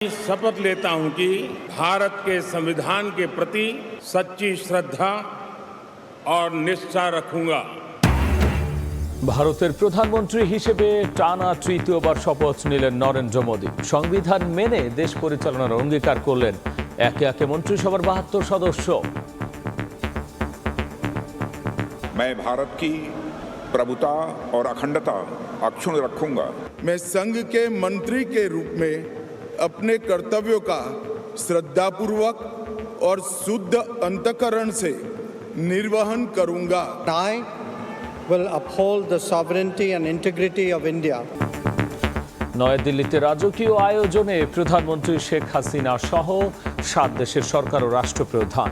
शपथ लेता हूं कि भारत के संविधान के प्रति सच्ची श्रद्धा और निष्ठा रखूंगा। ভারতের প্রধানমন্ত্রী হিসেবে টানা তৃতীয়বার শপথ নিলেন নরেন্দ্র মোদী। সংবিধান মেনে দেশ পরিচালনার অঙ্গীকার করলেন একে একে মন্ত্রিসভার 72 সদস্য। मैं भारत की प्रभुता और अखंडता अक्षुण्ण रखूंगा। मैं संघ के मंत्री के रूप में अपने कर्तव्यों का श्रद्धापूर्वक और शुद्ध अंतःकरण से निर्वहन करूंगा। I will uphold the sovereignty and integrity of India. নয়াদিল্লিতে রাজকীয় আয়োজনে প্রধানমন্ত্রী শেখ হাসিনা সহ 7 দেশের সরকার ও রাষ্ট্রপ্রধান।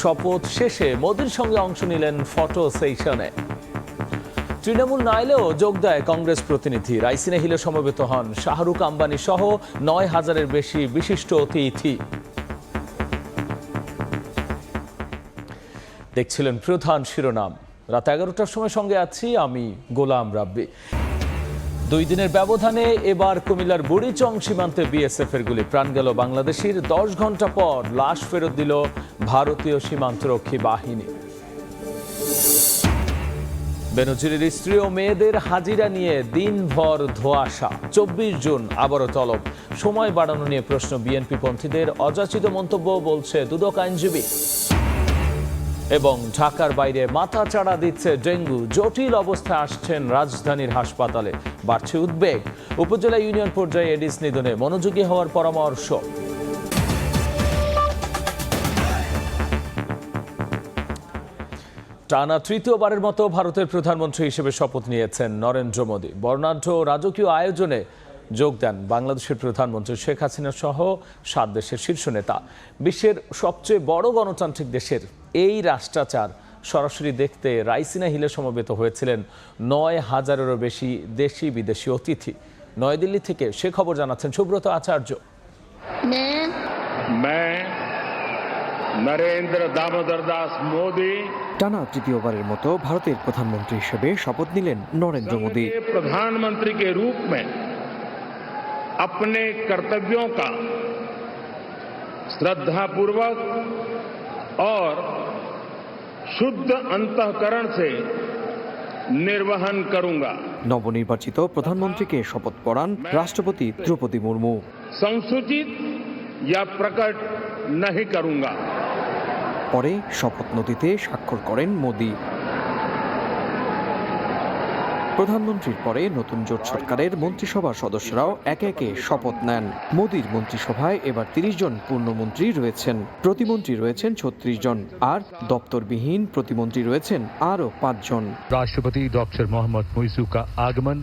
শপথ শেষে মোদির সঙ্গে অংশ নিলেন ফটো সেশনে। তৃণমূল না এলেও যোগ দেয় কংগ্রেস প্রতিনিধি। রাইসিনা হিলে সমবেত হন শাহরুখ আম্বানি সহ 9,000-এর বেশি বিশিষ্ট অতিথি। দেখছিলেন প্রধান শিরোনাম। রাত 11টার সময় সঙ্গে আছি আমি গোলাম রাব্বি। 2 দিনের ব্যবধানে এবার কুমিল্লার বুড়িচং সীমান্তে বিএসএফ-এর গুলি। প্রাণ গেল বাংলাদেশের। 10 ঘন্টা পর লাশ ফেরত দিল ভারতীয় সীমান্তরক্ষী বাহিনী। বেনজিরের স্ত্রী ও মেয়েদের হাজিরা নিয়ে দিনভর ধোঁয়াশা। 24 জুন আবারও তলব। সময় বাড়ানো নিয়ে প্রশ্ন বিএনপি পন্থীদের। অযাচিত মন্তব্য বলছে দুদক আইনজীবী। এবং ঢাকার বাইরে মাথা চাড়া দিচ্ছে ডেঙ্গু। জটিল অবস্থায় আসছেন রাজধানীর হাসপাতালে। বাড়ছে উদ্বেগ। উপজেলা ইউনিয়ন পর্যায়ে এডিস নিধনে মনোযোগী হওয়ার পরামর্শ। টানা তৃতীয়বারের মতো ভারতের প্রধানমন্ত্রী হিসেবে শপথ নিয়েছেন নরেন্দ্র মোদী। বর্ণাঢ্য রাজকীয় আয়োজনে যোগ দেন বাংলাদেশের প্রধানমন্ত্রী শেখ হাসিনা সহ 7 দেশের শীর্ষ নেতা। বিশ্বের সবচেয়ে বড় গণতান্ত্রিক দেশের এই রাষ্ট্রাচার সরাসরি দেখতে রাইসিনা হিলে সমবেত হয়েছিলেন 9,000-এরও বেশি দেশি বিদেশি অতিথি। নয়াদিল্লি থেকে সে খবর জানাচ্ছেন সুব্রত আচার্য। नरेंद्र दामोदर दास मोदी টানা তৃতীয়বারের মতো ভারতের প্রধানমন্ত্রী হিসেবে শপথ নিলেন নরেন্দ্র মোদী। प्रधानमंत्री के रूप में अपने कर्तव्यों का श्रद्धापूर्वक और शुद्ध अंतःकरण से निर्वहन करूंगा। নবনির্বাচিত প্রধানমন্ত্রীকে শপথ পড়ান রাষ্ট্রপতি দ্রৌপদী মুর্মু। संसूचित या प्रकट नहीं करूंगा। পরে শপথ নথিতে স্বাক্ষর করেন মোদী। প্রধানমন্ত্রীর পরে নতুন জোট সরকারের মন্ত্রিসভার সদস্যরাও একে একে শপথ নেন। মোদীর মন্ত্রিসভায় এবার 30 জন পূর্ণমন্ত্রী রয়েছেন। প্রতিমন্ত্রী রয়েছেন 36 জন, আর দপ্তরবিহীন প্রতিমন্ত্রী রয়েছেন আরও 5 জন। राष्ट्रपति डॉक्टर मोहम्मद मुइज़ू का आगमन।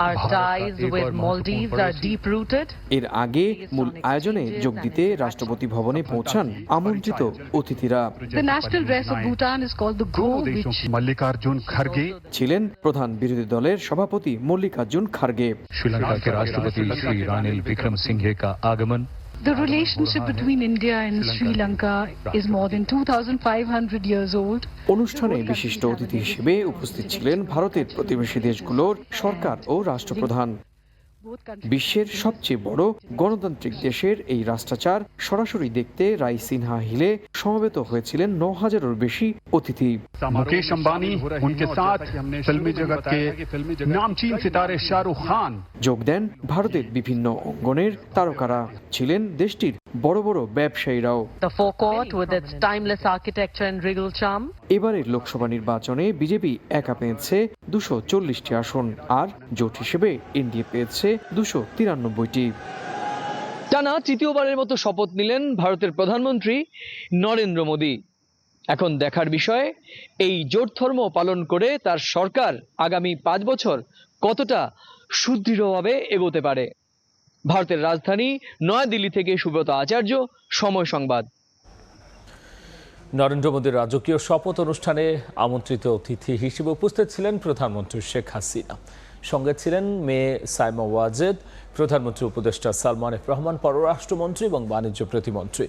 Our ties with Maldives are deep rooted. এর আগে মূল আয়োজনে যোগ দিতে রাষ্ট্রপতি ভবনে পৌঁছান আমন্ত্রিত অতিথিরা। The national dress of Bhutan is called the Go, which Mallikarjun खड़गे ছিলেন প্রধান বিরোধী দলের সভাপতি মল্লিকার্জুন খারগে। श्रीलंका के राष्ट्रपति श्री रानिल विक्रमसिंघे का आगमन। the relationship between India and Sri Lanka is more than 2,500 years old. অনুষ্ঠানে বিশিষ্ট অতিথি হিসেবে উপস্থিত ছিলেন ভারতের প্রতিবেশী দেশগুলোর সরকার ও রাষ্ট্রপ্রধান। বিশ্বের সবচেয়ে বড় গণতান্ত্রিক দেশের এই রাষ্ট্রাচার সরাসরি দেখতে রাইসিনা হিলে সমবেত হয়েছিলেন 9,000-এরও বেশি অতিথি। मुकेश अंबानी, उनके साथ फिल्मी जगत के नामचीन सितारे शाहरुख खान। যোগ দেন ভারতের বিভিন্ন অঙ্গনের তারকারা। ছিলেন দেশটির বড় বড় ব্যবসায়ীরাও। The forecourt with its timeless architecture and regal charm. এবারের লোকসভা নির্বাচনে বিজেপি একা পেয়েছে 240টি আসন, আর জোট হিসেবে এনডিএ পেয়েছে 293টি। টানা তৃতীয়বারের মতো শপথ নিলেন ভারতের প্রধানমন্ত্রী নরেন্দ্র মোদী। এখন দেখার বিষয়, এই জোট ধর্ম পালন করে তার সরকার আগামী 5 বছর কতটা সুদৃঢ়ভাবে এগোতে পারে। ভারতের রাজধানী নয়াদিল্লি থেকে সুব্রত আচার্য, সময় সংবাদ। নরেন্দ্র মোদীর রাজকীয় শপথ অনুষ্ঠানে আমন্ত্রিত অতিথি হিসেবে উপস্থিত ছিলেন প্রধানমন্ত্রী শেখ হাসিনা। সঙ্গে ছিলেন মেয়ে সাইমা ওয়াজেদ, প্রধানমন্ত্রী উপদেষ্টা সালমান এফ রহমান, পররাষ্ট্রমন্ত্রী এবং বাণিজ্য প্রতিমন্ত্রী।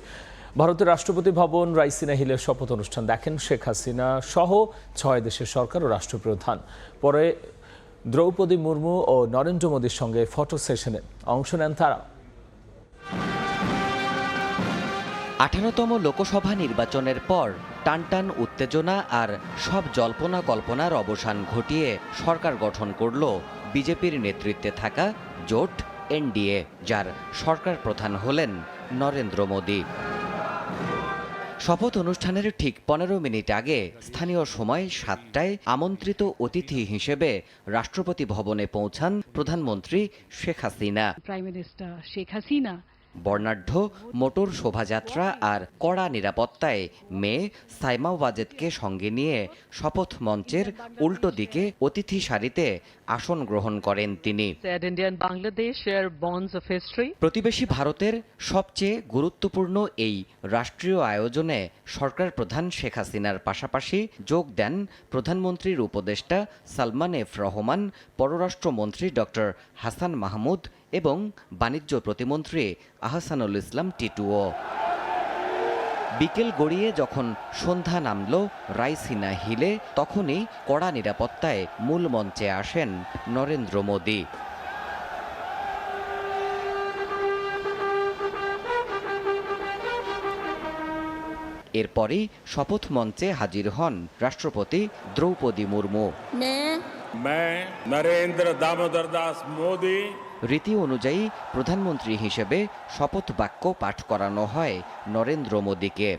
ভারতের রাষ্ট্রপতি ভবন রাইসিনা হিলের শপথ অনুষ্ঠান দেখেন শেখ হাসিনা সহ 6 দেশের সরকার ও রাষ্ট্রপ্রধান। পরে দ্রৌপদী মুর্মু ও নরেন্দ্র মোদীর সঙ্গে ফটো সেশনে অংশ নেন তারা। 18তম লোকসভা নির্বাচনের পর টানটান উত্তেজনা আর সব জল্পনা কল্পনার অবসান ঘটিয়ে সরকার গঠন করল বিজেপির নেতৃত্বে থাকা জোট এনডিএ, যার সরকার প্রধান হলেন নরেন্দ্র মোদী। শপথ অনুষ্ঠানের ঠিক 15 মিনিট আগে স্থানীয় সময় 7টায় আমন্ত্রিত অতিথি হিসেবে রাষ্ট্রপতি ভবনে পৌঁছান প্রধানমন্ত্রী Sheikh Hasina. Prime Minister Sheikh Hasina বর্ণাঢ্য মোটর শোভাযাত্রা আর কড়া নিরাপত্তায় মেয়ে সাইমা ওয়াজেদকে সঙ্গে নিয়ে শপথ মঞ্চের উল্টো দিকে অতিথি সারিতে আসন গ্রহণ করেন তিনি। প্রতিবেশী ভারতের সবচেয়ে গুরুত্বপূর্ণ এই রাষ্ট্রীয় আয়োজনে সরকার প্রধান শেখ হাসিনার পাশাপাশি যোগ দেন প্রধানমন্ত্রীর উপদেষ্টা সালমান এফ রহমান, পররাষ্ট্রমন্ত্রী ডক্টর হাসান মাহমুদ এবং বাণিজ্য প্রতিমন্ত্রী আহসানুল ইসলাম টিটুও। বিকেল গড়িয়ে যখন সন্ধ্যা নামল রাইসিনা হিলে, তখনই কড়া নিরাপত্তায় মূল মঞ্চে আসেন নরেন্দ্র মোদী। এরপরই শপথ মঞ্চে হাজির হন রাষ্ট্রপতি দ্রৌপদী মুর্মু। मैं नरेंद्र दामोदर दास मोदी রীতি অনুযায়ী প্রধানমন্ত্রী হিসেবে শপথ বাক্য পাঠ করানো হয় নরেন্দ্র মোদীকে।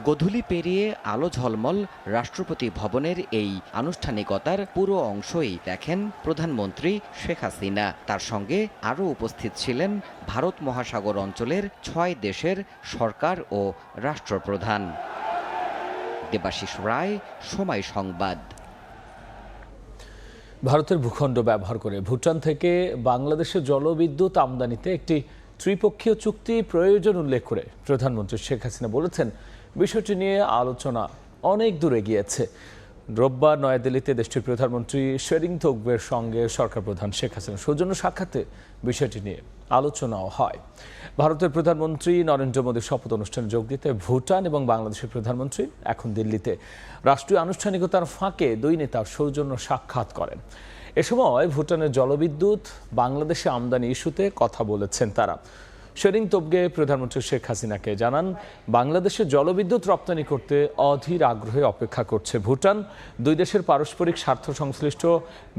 গোধূলি পেরিয়ে আলো ঝলমল রাষ্ট্রপতি ভবনের এই আনুষ্ঠানিকতার পুরো অংশই দেখেন প্রধানমন্ত্রী শেখ হাসিনা। তার সঙ্গে আরও উপস্থিত ছিলেন ভারত মহাসাগর অঞ্চলের 6 দেশের সরকার ও রাষ্ট্রপ্রধান। দেবাশিস রায়, সময় সংবাদ। ভারতের ভূখণ্ড ব্যবহার করে ভুটান থেকে বাংলাদেশের জলবিদ্যুৎ আমদানিতে একটি ত্রিপক্ষীয় চুক্তি প্রয়োজন উল্লেখ করে প্রধানমন্ত্রী শেখ হাসিনা বলেছেন, বিষয়টি নিয়ে আলোচনা অনেক দূরে গিয়েছে। রোববার নয়াদিল্লিতে দেশটির প্রধানমন্ত্রী শেরিং তোগবের সঙ্গে সরকার প্রধান শেখ হাসিনার সৌজন্য সাক্ষাতে বিষয়টি নিয়ে আলোচনাও হয়। ভারতের প্রধানমন্ত্রী নরেন্দ্র মোদীর শপথ অনুষ্ঠানে যোগ দিতে ভুটান এবং বাংলাদেশের প্রধানমন্ত্রী এখন দিল্লিতে। রাষ্ট্রীয় আনুষ্ঠানিকতার ফাঁকে দুই নেতা সৌজন্য সাক্ষাৎ করেন। এ সময় ভুটানের জলবিদ্যুৎ বাংলাদেশে আমদানি ইস্যুতে কথা বলেছেন তারা। শেরিং তোবগে প্রধানমন্ত্রী শেখ হাসিনাকে জানান, বাংলাদেশে জলবিদ্যুৎ রপ্তানি করতে অধীর আগ্রহে অপেক্ষা করছে ভুটান। দুই দেশের পারস্পরিক স্বার্থ সংশ্লিষ্ট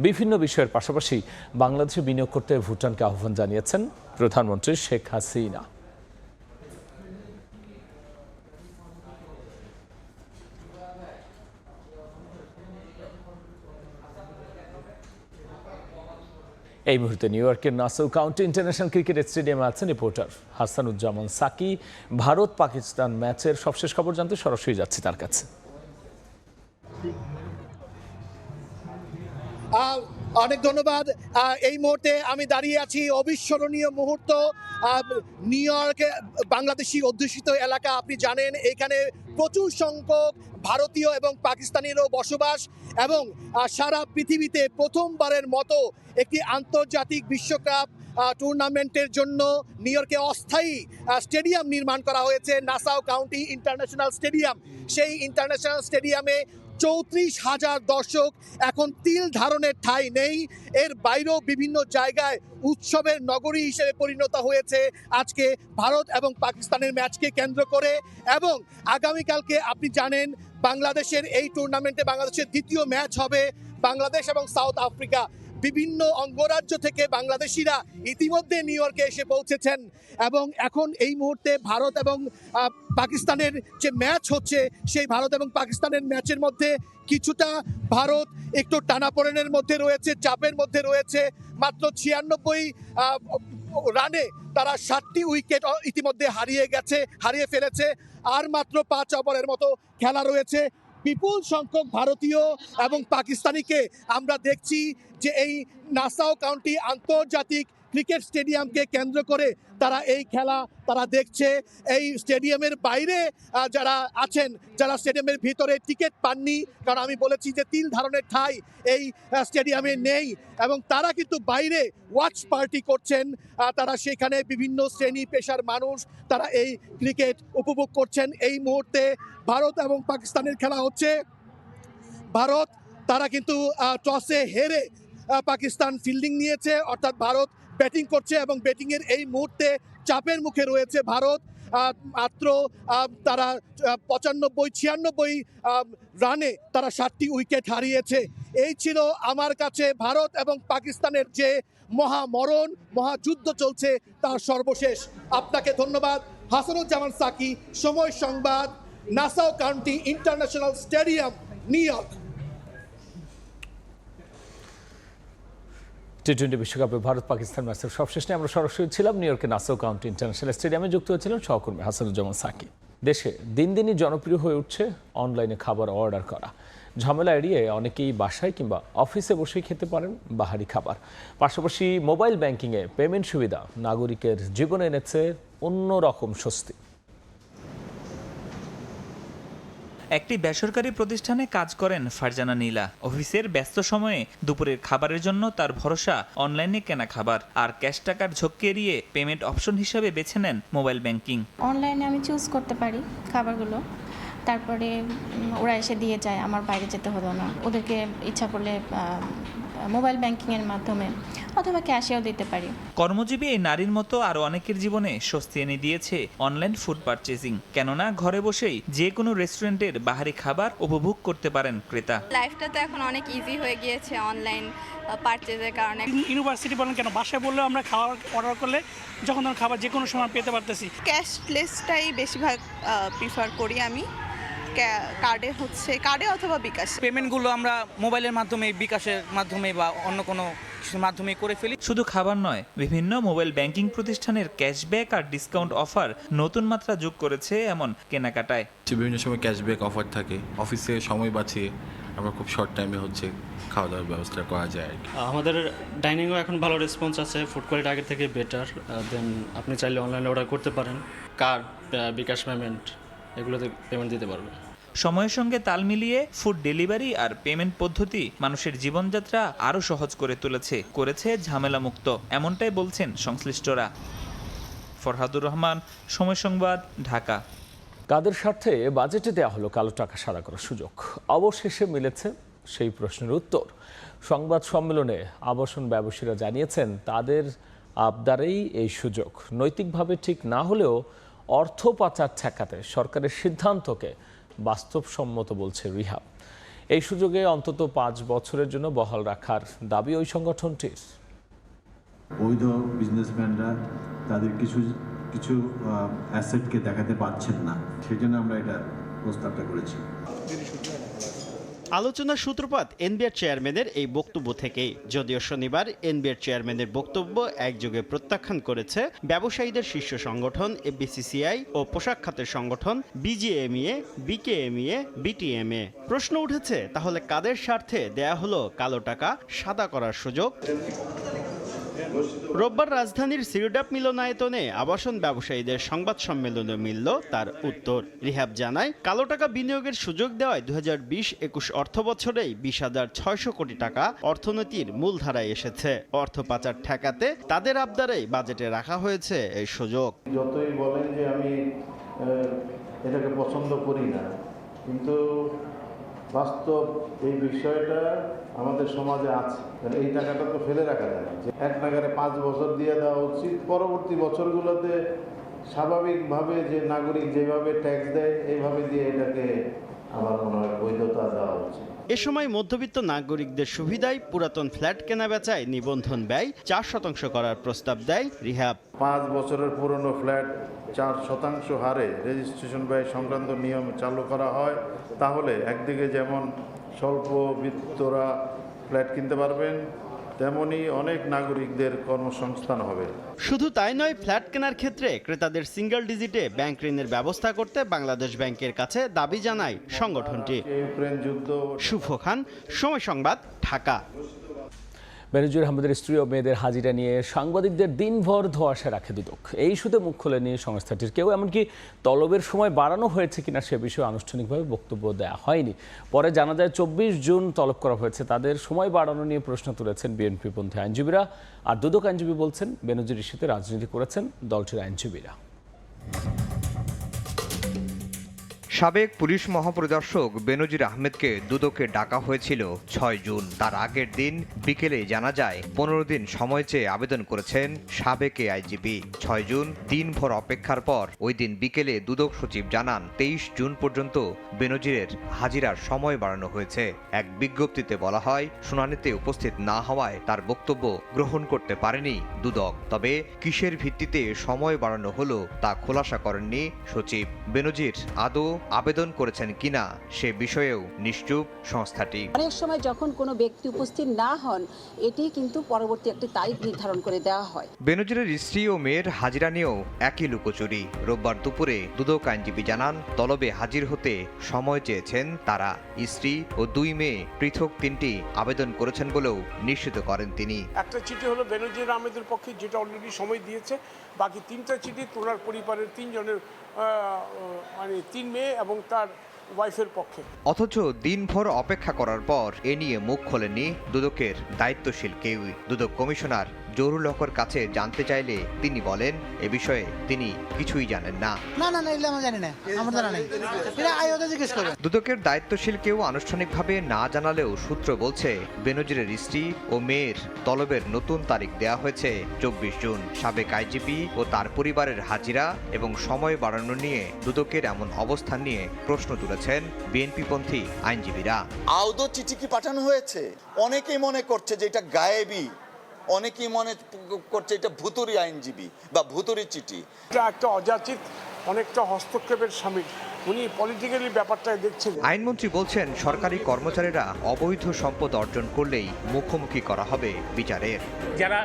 বিভিন্ন বিষয়ের পাশাপাশি বাংলাদেশে বিনিয়োগ করতে ভুটানকে আহ্বান জানিয়েছেন প্রধানমন্ত্রী শেখ হাসিনা। এই মুহূর্তে নিউ ইয়র্কের নাসাউ কাউন্টি ইন্টারন্যাশনাল ক্রিকেট স্টেডিয়ামে আছেন রিপোর্টার হাসানুজ্জামান সাকি। ভারত পাকিস্তান ম্যাচের সবশেষ খবর জানতে সরাসরি যাচ্ছি তার কাছে। অনেক ধন্যবাদ। এই মুহূর্তে আমি দাঁড়িয়ে আছি অবিস্মরণীয় মুহূর্ত নিউ ইয়র্কে, বাংলাদেশি অধ্যুষিত এলাকা। আপনি জানেন এখানে প্রচুর সংখ্যক ভারতীয় এবং পাকিস্তানিরও বসবাস, এবং সারা পৃথিবীতে প্রথমবারের মতো একটি আন্তর্জাতিক বিশ্বকাপ টুর্নামেন্টের জন্য নিউ ইয়র্কে অস্থায়ী স্টেডিয়াম নির্মাণ করা হয়েছে, নাসাউ কাউন্টি ইন্টারন্যাশনাল স্টেডিয়াম। সেই ইন্টারন্যাশনাল স্টেডিয়ামে 34,000 দর্শক। এখন তিল ধারণের ঠাঁই নেই। এর বাইরেও বিভিন্ন জায়গায় উৎসবের নগরী হিসেবে পরিণত হয়েছে আজকে ভারত এবং পাকিস্তানের ম্যাচকে কেন্দ্র করে। এবং আগামীকালকে আপনি জানেন বাংলাদেশের এই টুর্নামেন্টে বাংলাদেশের দ্বিতীয় ম্যাচ হবে বাংলাদেশ এবং সাউথ আফ্রিকা। বিভিন্ন অঙ্গরাজ্য থেকে বাংলাদেশিরা ইতিমধ্যে নিউ ইয়র্কে এসে পৌঁছেছেন, এবং এখন এই মুহূর্তে ভারত এবং পাকিস্তানের যে ম্যাচ হচ্ছে সেই ভারত এবং পাকিস্তানের ম্যাচের মধ্যে কিছুটা ভারত একটু টানাপোড়েনের মধ্যে রয়েছে, চাপের মধ্যে রয়েছে। মাত্র 96 রানে তারা 7টি উইকেট ইতিমধ্যে হারিয়ে ফেলেছে। আর মাত্র 5 ওভারের মতো খেলা রয়েছে। বিপুল সংখ্যক ভারতীয় এবং পাকিস্তানিকে আমরা দেখছি যে এই নাসাউ কাউন্টি আন্তর্জাতিক ক্রিকেট স্টেডিয়ামকে কেন্দ্র করে তারা এই খেলা তারা দেখছে। এই স্টেডিয়ামের বাইরে যারা আছেন, যারা স্টেডিয়ামের ভিতরে টিকিট পাননি, কারণ আমি বলেছি যে তিল ধারণের ঠাঁই এই স্টেডিয়ামে নেই, এবং তারা কিন্তু বাইরে ওয়াচ পার্টি করছেন। তারা সেখানে বিভিন্ন শ্রেণী পেশার মানুষ তারা এই ক্রিকেট উপভোগ করছেন। এই মুহূর্তে ভারত এবং পাকিস্তানের খেলা হচ্ছে। ভারত তারা কিন্তু টসে হেরে পাকিস্তান ফিল্ডিং নিয়েছে, অর্থাৎ ভারত ব্যাটিং করছে এবং ব্যাটিংয়ের এই মুহূর্তে চাপের মুখে রয়েছে ভারত। মাত্র তারা 95-96 রানে তারা 7টি উইকেট হারিয়েছে। এই ছিল আমার কাছে ভারত এবং পাকিস্তানের যে মহামরণ, মহাযুদ্ধ চলছে তার সর্বশেষ। আপনাকে ধন্যবাদ। Hasanuzzaman Saki, Somoy Sangbad, Nassau county international stadium, New York. টি-20 বিশ্বকাপে ভারত পাকিস্তান ম্যাচের সবশেষ নিয়ে আমরা সরাসরি ছিলাম নিউ ইয়র্কের নাসাউ কাউন্টি ইন্টারন্যাশনাল স্টেডিয়ামে। যুক্ত হয়েছিলেন সহকর্মী হাসানুজ্জামান সাকি। দেশে দিন দিনই জনপ্রিয় হয়ে উঠছে অনলাইনে খাবার অর্ডার করা। ঝামেলা এড়িয়ে অনেকেই বাসায় কিংবা অফিসে বসেই খেতে পারেন বাহারি খাবার। পাশাপাশি মোবাইল ব্যাংকিংয়ে পেমেন্ট সুবিধা নাগরিকের জীবনে এনেছে অন্যরকম স্বস্তি। একটি বেসরকারি প্রতিষ্ঠানে কাজ করেন ফারজানা নীলা। অফিসের ব্যস্ত সময়ে দুপুরের খাবারের জন্য তার ভরসা অনলাইনে কেনা খাবার, আর ক্যাশ টাকার ঝক্কি এড়িয়ে পেমেন্ট অপশন হিসাবে বেছে নেন মোবাইল ব্যাংকিং। অনলাইনে আমি চুজ করতে পারি খাবারগুলো, তারপরে ওরা এসে দিয়ে যায়, আমার বাইরে যেতে হলো না। ওদেরকে ইচ্ছা করলে মোবাইল ব্যাংকিংয়ের মাধ্যমে অথবা ক্যাশেও দিতে পারি। কর্মজীবী এই নারীর মতো আরও অনেকের জীবনে স্বস্তি এনে দিয়েছে অনলাইন ফুড পারচেজিং। কেননা ঘরে বসেই যে কোনো রেস্টুরেন্টের বাহারি খাবার উপভোগ করতে পারেন ক্রেতা। লাইফটা তো এখন অনেক ইজি হয়ে গিয়েছে অনলাইন পারচেজের কারণে। ইউনিভার্সিটি বলেন কেন, বাসায় বললেও আমরা খাবার অর্ডার করলে যখন তখন খাবার যে কোনো সময় পেতে পারতেছি। ক্যাশলেসটাই বেশিরভাগ প্রিফার করি আমি। কার্ডে অথবা বিকাশ পেমেন্টগুলো আমরা মোবাইলের মাধ্যমে, বিকাশের মাধ্যমে বা অন্য কোনো মাধ্যমে করে ফেলি। শুধু খাবার নয়, বিভিন্ন মোবাইল ব্যাংকিং প্রতিষ্ঠানের ক্যাশব্যাক আর ডিসকাউন্ট অফার নতুন মাত্রা যোগ করেছে এমন কেনাকাটায়। বিভিন্ন সময় ক্যাশব্যাক অফার থাকে, অফিসে সময় বাঁচিয়ে আমরা খুব শর্ট টাইমে খাওয়া দাওয়ার ব্যবস্থা করা যায় আর কি। আমাদের ডাইনিংও এখন ভালো রেসপন্স আছে, ফুড কোয়ালিটি আগের থেকে বেটার। দেন আপনি চাইলে অনলাইনে অর্ডার করতে পারেন, কার্ড, বিকাশ পেমেন্ট এগুলোতে পেমেন্ট দিতে পারবেন। সময়ের সঙ্গে তাল মিলিয়ে ফুড ডেলিভারি আর পেমেন্ট পদ্ধতি মানুষের জীবনযাত্রা আরও সহজ করে করেছে ঝামেলামুক্ত, এমনটাই বলছেন সংশ্লিষ্টরা। ফরহাদুর রহমান, সময় সংবাদ, ঢাকা। কাদের স্বার্থে বাজেটে দেওয়া হলো কালো টাকা সাদা করার সুযোগ? অবশেষে মিলেছে সেই প্রশ্নের উত্তর। সংবাদ সম্মেলনে আবাসন ব্যবসায়ীরা জানিয়েছেন তাদের আবদারেই এই সুযোগ। নৈতিকভাবে ঠিক না হলেও অর্থ পাচার ঠেকাতে সরকারের সিদ্ধান্তকে বাস্তবসম্মত বলছে রিহাব। এই সুযোগে অন্তত 5 বছরের জন্য বহাল রাখার দাবি ওই সংগঠনটির। বৈধ বিজনেসম্যানরা তাদের কিছু অ্যাসেটকে দেখাতে পারছেন না, সেই জন্য আমরা এটা প্রস্তাবটা করেছি। আলোচনার সূত্রপাত এনবিআর চেয়ারম্যানের এই বক্তব্য থেকেই। যদিও শনিবার এনবিআর চেয়ারম্যানের বক্তব্য একযোগে প্রত্যাখ্যান করেছে ব্যবসায়ীদের শীর্ষ সংগঠন এফবিসিসিআই ও পোশাক খাতের সংগঠন বিজিএমইএ, বিকেএমইএ, বিটিএমএ। প্রশ্ন উঠেছে, তাহলে কাদের স্বার্থে দেয়া হলো কালো টাকা সাদা করার সুযোগ? রোববার রাজধানীর সিরডাপ মিলনায়তনে আবাসন ব্যবসায়ীদের সংবাদ সম্মেলনে মিলল তার উত্তর। রিহাব জানায়, কালো টাকা বিনিয়োগের সুযোগ দেওয়ায় 2020-21 অর্থ বছরেই 20,600 কোটি টাকা অর্থনীতির মূলধারায় এসেছে। অর্থ পাচার ঠেকাতে তাদের আবদারেই বাজেটে রাখা হয়েছে এই সুযোগ। যতই বলেন যে আমি এটাকে পছন্দ করি না, কিন্তু বাস্তব এই বিষয়টা আমাদের সমাজে আছে। এই টাকাটা তো ফেলে রাখা যায় না, যে এক নাগারে 5 বছর দিয়ে দেওয়া উচিত। পরবর্তী বছরগুলোতে স্বাভাবিকভাবে যে নাগরিক যেভাবে ট্যাক্স দেয় এইভাবে দিয়ে এটাকে আমার মনে হয় বৈধতা দেওয়া উচিত। এ সময় মধ্যবিত্ত নাগরিকদের সুবিধায় পুরাতন ফ্ল্যাট কেনা বেচায় নিবন্ধন ব্যয় 4% করার প্রস্তাব দেয় রিহাব। 5 বছরের পুরনো ফ্ল্যাট 4% হারে রেজিস্ট্রেশন ব্যয় সংক্রান্ত নিয়ম চালু করা হয়, তাহলে একদিকে যেমন স্বল্পবিত্তরা ফ্ল্যাট কিনতে পারবেন, তেমনি অনেক নাগরিকদের কর্মসংস্থান হবে। শুধু তাই নয়, ফ্ল্যাট কেনার ক্ষেত্রে ক্রেতাদের সিঙ্গেল ডিজিটে ব্যাংক ঋণের ব্যবস্থা করতে বাংলাদেশ ব্যাংকের কাছে দাবি জানায় সংগঠনটি। ইউক্রেন যুদ্ধ। শুভ খান, সময় সংবাদ, ঢাকা। বেনজির আহমেদের স্ত্রী ও মেয়েদের হাজিরা নিয়ে সাংবাদিকদের দিনভর ধোঁয়াশা রাখে দুদক। এই ইস্যুতে মুখ খোলেনি সংস্থাটির কেউ। এমনকি তলবের সময় বাড়ানো হয়েছে কিনা সে বিষয়ে আনুষ্ঠানিকভাবে বক্তব্য দেওয়া হয়নি। পরে জানা যায় 24 জুন তলব করা হয়েছে। তাদের সময় বাড়ানো নিয়ে প্রশ্ন তুলেছেন বিএনপিপন্থী আইনজীবীরা। আর দুদক আইনজীবী বলছেন, বেনজির ইস্যুতে রাজনীতি করেছেন দলটির আইনজীবীরা। সাবেক পুলিশ মহাপরিদর্শক বেনজির আহমেদকে দুদকে ডাকা হয়েছিল ৬ জুন। তার আগের দিন বিকেলে জানা যায় ১৫ দিন সময় চেয়ে আবেদন করেছেন সাবেক আইজিপি। ৬ জুন দিনভর অপেক্ষার পর ওই দিন বিকেলে দুদক সচিব জানান ২৩ জুন পর্যন্ত বেনজিরের হাজিরার সময় বাড়ানো হয়েছে। এক বিজ্ঞপ্তিতে বলা হয়, শুনানিতে উপস্থিত না হওয়ায় তার বক্তব্য গ্রহণ করতে পারেনি দুদক। তবে কিসের ভিত্তিতে সময় বাড়ানো হলো তা খোলাসা করেননি সচিব। বেনজির আদৌ আবেদন করেছেন কিনা সে বিষয়েও নিশ্চুপ সংস্থাটি। অনেক সময় যখন কোনো ব্যক্তি উপস্থিত না হন, এটি কিন্তু পরবর্তী একটি তারিখ নির্ধারণ করে দেওয়া হয়। বেনজিরের স্ত্রী ও মেয়ের হাজিরা নিয়েও একই লুকোচুরি। রোববার দুপুরে দুদক আইনজীবী জানান, তলবে হাজির হতে সময় চেয়েছেন তারা। স্ত্রী ও 2 মেয়ে পৃথক 3টি আবেদন করেছেন বলেও নিশ্চিত করেন তিনি। একটা চিঠি হলো বেনজির আহমেদের পক্ষে, যেটা অলরেডি সময় দিয়েছে। বাকি 3টা চিঠি তোনার পরিবারের 3 জনের, মানে 3 মেয়ে এবং তার ওয়াইফের পক্ষে। অথচ দিনভর অপেক্ষা করার পর এ নিয়ে মুখ খোলেননি দুদকের দায়িত্বশীল কেউই। দুদক কমিশনার জহুরুল হকের কাছে জানতে চাইলে তিনি বলেন, এ বিষয়ে তিনি কিছুই জানেন না। দুদকের দায়িত্বশীল কেউ আনুষ্ঠানিকভাবে না জানালেও সূত্র বলছে, বেনজিরের স্ত্রী ও মেয়ের তলবের নতুন তারিখ দেয়া হয়েছে 24 জুন। সাবেক আইজিপি ও তার পরিবারের হাজিরা এবং সময় বাড়ানো নিয়ে দুদকের এমন অবস্থান নিয়ে প্রশ্ন তুলেছেন বিএনপিপন্থী আইনজীবীরা। আদৌ চিঠি কি পাঠানো হয়েছে? অনেকেই মনে করছে যে এটা গায়েবী, অনেকেই মনে করছে এটা ভুতুরি আইনজীবী বা ভুতুরি চিঠি। এটা একটা অযাচিত, অনেকটা হস্তক্ষেপের শামিল। উনি পলিটিক্যালি ব্যাপারটা দেখছেন। আইনমন্ত্রী বলছেন, সরকারি কর্মচারীরা অবৈধ সম্পদ অর্জন করলেই মুখোমুখি করা হবে বিচারের। যারা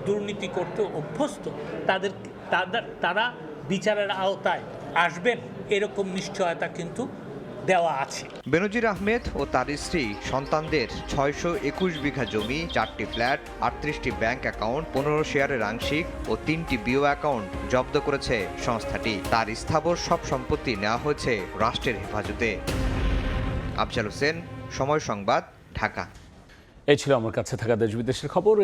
দুর্নীতি করতে অভ্যস্ত তারা বিচারের আওতায় আসবেন, এরকম নিশ্চয়তা কিন্তু দেওয়া আছে। বেনজির আহমেদ ও তার স্ত্রী সন্তানদের 621 বিঘা জমি, 4টি ফ্ল্যাট, 38টি ব্যাংক অ্যাকাউন্ট, 15 শেয়ারের আংশিক ও 3টি বিও অ্যাকাউন্ট জব্দ করেছে সংস্থাটি। তার স্থাবর সব সম্পত্তি নেওয়া হয়েছে রাষ্ট্রের হেফাজতে। আফজাল হোসেন, সময় সংবাদ, ঢাকা। এই ছিল আমার কাছে থাকা দেশ বিদেশের খবর।